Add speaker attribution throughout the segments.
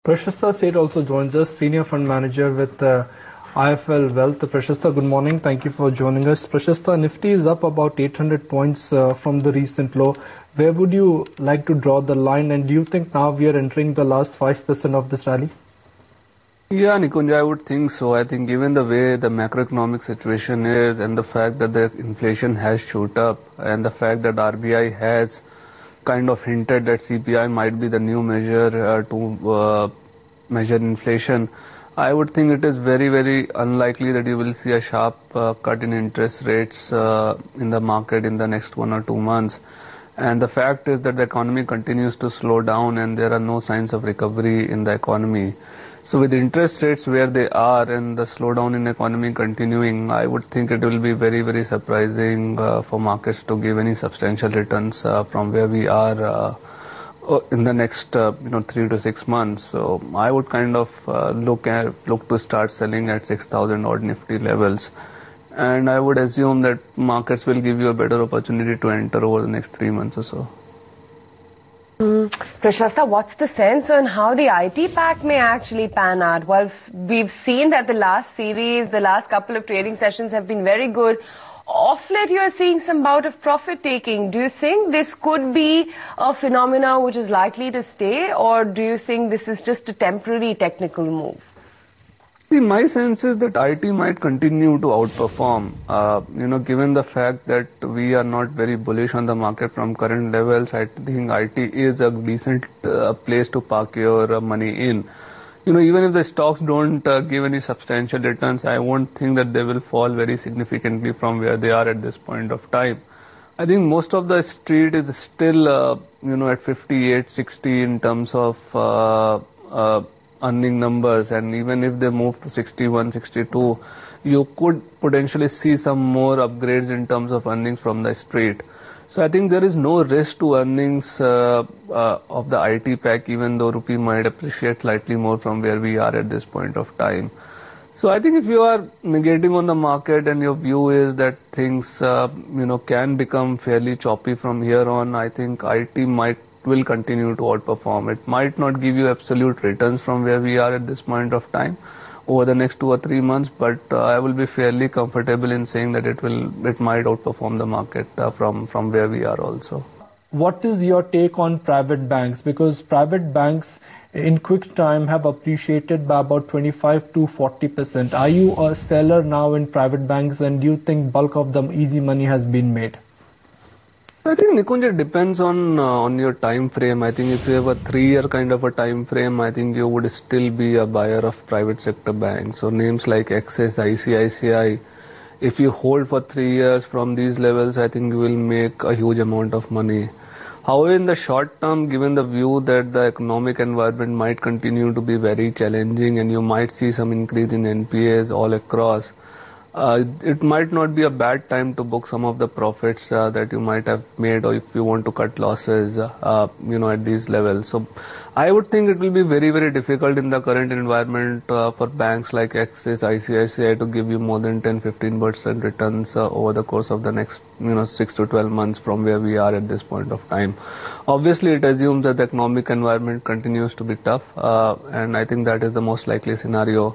Speaker 1: Prashasta Seth also joins us, Senior Fund Manager with IFL Wealth. Prashasta, good morning. Thank you for joining us. Prashasta, Nifty is up about 800 points from the recent low. Where would you like to draw the line, and do you think now we are entering the last 5% of this rally?
Speaker 2: Yeah, Nikunj, I would think so. I think given the way the macroeconomic situation is and the fact that the inflation has shoot up and the fact that RBI has kind of hinted that CPI might be the new measure to measure inflation, I would think it is very, very unlikely that you will see a sharp cut in interest rates in the market in the next 1 or 2 months. And the fact is that the economy continues to slow down and there are no signs of recovery in the economy. So with interest rates where they are and the slowdown in economy continuing, I would think it will be very, very surprising for markets to give any substantial returns from where we are in the next 3 to 6 months. So I would kind of look to start selling at 6,000 odd Nifty levels. And I would assume that markets will give you a better opportunity to enter over the next 3 months or so.
Speaker 3: Prashasta, what's the sense on how the IT pack may actually pan out? Well, we've seen that the last couple of trading sessions have been very good. Off late, you're seeing some bout of profit taking. Do you think this could be a phenomena which is likely to stay, or do you think this is just a temporary technical move?
Speaker 2: See, my sense is that IT might continue to outperform. Given the fact that we are not very bullish on the market from current levels, I think IT is a decent place to park your money in. Even if the stocks don't give any substantial returns, I won't think that they will fall very significantly from where they are at this point of time. I think most of the street is still, at 58, 60 in terms of earning numbers, and even if they move to 61, 62, you could potentially see some more upgrades in terms of earnings from the street. So I think there is no risk to earnings of the IT pack, even though rupee might appreciate slightly more from where we are at this point of time. So I think if you are negating on the market and your view is that things can become fairly choppy from here on, I think IT will continue to outperform. It might not give you absolute returns from where we are at this point of time over the next 2 or 3 months, but I will be fairly comfortable in saying that it might outperform the market from where we are also.
Speaker 1: What is your take on private banks? Because private banks in quick time have appreciated by about 25 to 40%. Are you a seller now in private banks, and do you think bulk of the easy money has been made?
Speaker 2: I think, Nikunj, it depends on your time frame. I think if you have a 3-year kind of a time frame, I think you would still be a buyer of private sector banks. So names like Axis, ICICI, if you hold for 3 years from these levels, I think you will make a huge amount of money. However, in the short term, given the view that the economic environment might continue to be very challenging and you might see some increase in NPAs all across, it might not be a bad time to book some of the profits that you might have made, or if you want to cut losses, at these levels. So I would think it will be very, very difficult in the current environment for banks like Axis, ICICI to give you more than 10-15% returns over the course of the next 6 to 12 months from where we are at this point of time. Obviously, it assumes that the economic environment continues to be tough, and I think that is the most likely scenario.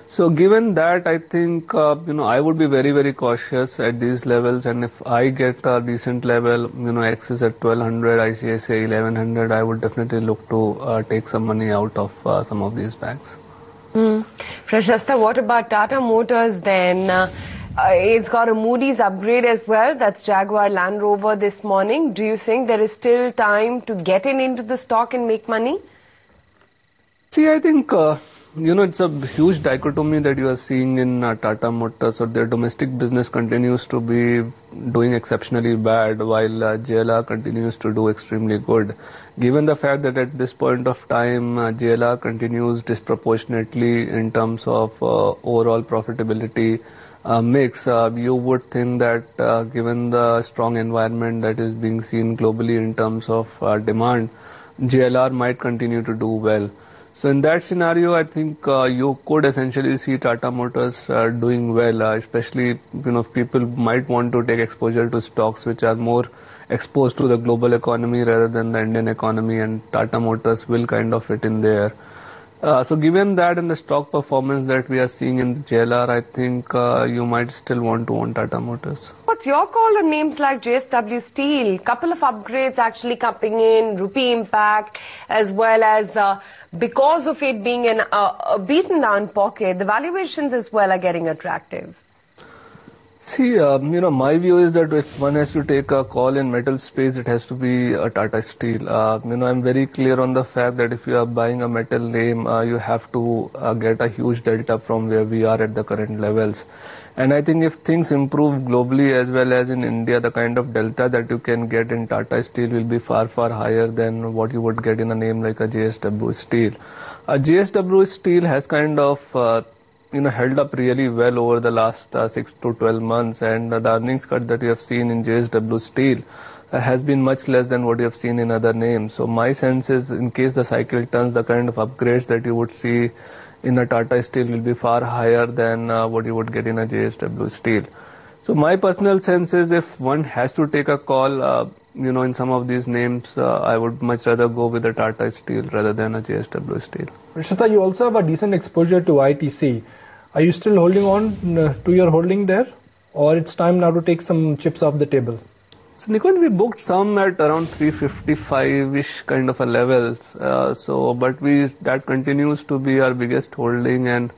Speaker 2: So given that, I think, I would be very, very cautious at these levels, and if I get a decent level, Axis at 1200, ICICI 1100, I would definitely look to take some money out of some of these banks.
Speaker 3: Prashasta, what about Tata Motors then? It's got a Moody's upgrade as well. That's Jaguar Land Rover this morning. Do you think there is still time to get into the stock and make money?
Speaker 2: See, I think... it's a huge dichotomy that you are seeing in Tata Motors. So their domestic business continues to be doing exceptionally bad, while JLR continues to do extremely good. Given the fact that at this point of time, JLR continues disproportionately in terms of overall profitability mix, you would think that given the strong environment that is being seen globally in terms of demand, JLR might continue to do well. So in that scenario, I think you could essentially see Tata Motors doing well, especially if people might want to take exposure to stocks which are more exposed to the global economy rather than the Indian economy, and Tata Motors will kind of fit in there. So given that and the stock performance that we are seeing in the JLR, I think you might still want to own Tata Motors.
Speaker 3: What's your call on names like JSW Steel? Couple of upgrades actually coming in, rupee impact, as well as because of it being a beaten down pocket, the valuations as well are getting attractive.
Speaker 2: See, my view is that if one has to take a call in metal space, it has to be a Tata Steel. I'm very clear on the fact that if you are buying a metal name, you have to get a huge delta from where we are at the current levels. And I think if things improve globally as well as in India, the kind of delta that you can get in Tata Steel will be far, far higher than what you would get in a name like a JSW Steel. JSW Steel has kind of held up really well over the last 6 to 12 months, and the earnings cut that you have seen in JSW Steel has been much less than what you have seen in other names. So my sense is, in case the cycle turns, the kind of upgrades that you would see in a Tata Steel will be far higher than what you would get in a JSW Steel. So my personal sense is, if one has to take a call, in some of these names, I would much rather go with a Tata Steel rather than a JSW Steel.
Speaker 1: Prashastha, you also have a decent exposure to ITC. Are you still holding on to your holding there, or it's time now to take some chips off the table?
Speaker 2: So Nikon, we booked some at around 355-ish kind of a levels. But that continues to be our biggest holding. And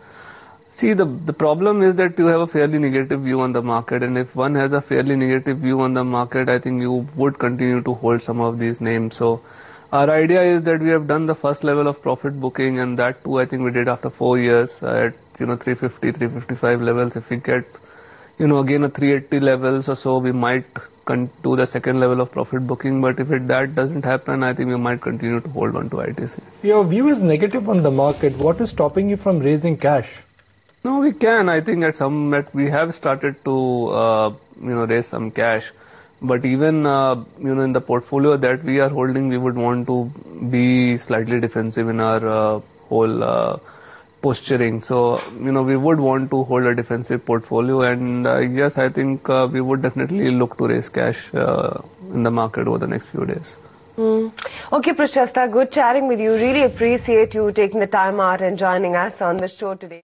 Speaker 2: see, the problem is that you have a fairly negative view on the market, and if one has a fairly negative view on the market, I think you would continue to hold some of these names. So our idea is that we have done the first level of profit booking, and that too I think we did after 4 years at 350, 355 levels. If we get again a 380 levels or so, we might do the second level of profit booking. But if that doesn't happen, I think we might continue to hold on to ITC.
Speaker 1: Your view is negative on the market. What is stopping you from raising cash?
Speaker 2: No, we can. I think we have started to raise some cash. But even in the portfolio that we are holding, we would want to be slightly defensive in our whole posturing. So we would want to hold a defensive portfolio, and yes, I think we would definitely look to raise cash in the market over the next few days.
Speaker 3: Okay, Prashastha, good chatting with you. Really appreciate you taking the time out and joining us on the show today.